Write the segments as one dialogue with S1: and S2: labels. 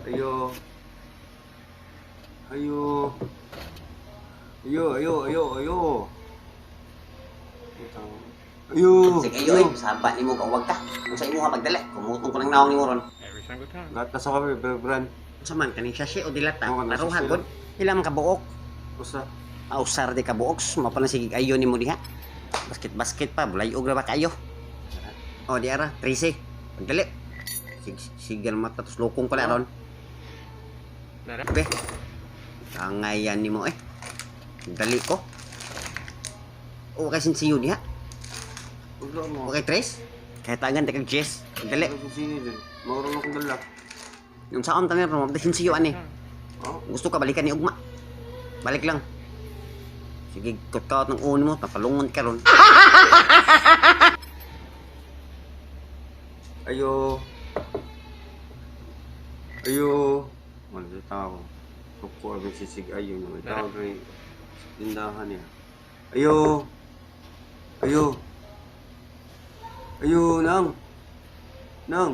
S1: Ayo. Ayo. Ayo, ayo, ayo, ayo. Ayo.
S2: Sige ayo eh, sabat nimo ka wag ka. Kung sa imo ha pagdali, kumutong ko ng naong nimo ron.
S1: Lahat sa kami, Bran.
S2: Sa man kaning sachet o dilata,
S1: Oo, nasa
S2: naruhan
S1: sila.
S2: gud. Ilang ka buok.
S1: Usa.
S2: Ausar di ka buok, mapa na sige ayo nimo diha. Basket pa, bulayog ra ba kayo? O di ara, 13. Pagdali. Sigal mata tos lokong pala ron. Be. Tangayan nimo eh. Dali ko. O kay sinsiyo diha.
S1: Uglo mo.
S2: Okay, Tres. Kahit tagan kag Jess. Dali.
S1: Ano sini din? Mauro akong dala.
S2: Yung saon tanin ron, mabda sinsiyo ani.
S1: Oh,
S2: Gusto ka balikan ni ugma. Balik lang. Sige, kot-kaut ng uno mo, tapalungon ka ron.
S1: ayo. Ayo. Wala sa tao. Kukuha ang sisig ayo naman. Tao rin. Tindahan niya. Ayo. Ayo. Ayo, nang. Nang.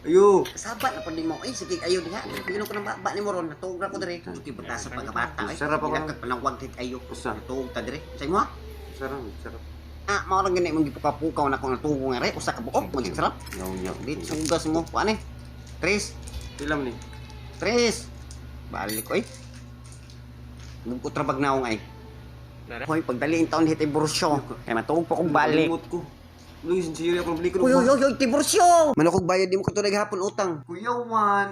S1: Ayo.
S2: Sabat na pa din mo. Eh, sige, ayo diha. Pino ko ng baba ni mo ron. Natuog na ko dire. Sige, pagkasa pagkabata.
S1: Sarap ako.
S2: Panawag tit ayo.
S1: Usa.
S2: Natuog ta dire. Sa imo ha?
S1: Sarap, sarap.
S2: Ah, mao ra gani mong gipukapukaw na ko natuog nga re. Usa ka buok, maging sarap.
S1: Yaw-yaw.
S2: Dito sugas mo. Kuan eh. Tres.
S1: Tilam ni.
S2: Tres. Balik ko eh. Buko trabag na ako nga eh. Hoy, pagdaliin taon hit ibursyo. Kaya matuog pa kong balik.
S1: Limot ko. Luis, sinsiyo akong balik ko.
S2: Uy, uy, uy, uy, tibursyo! Manokog bayad di mo ka ito naghapon utang.
S1: Kuya Juan.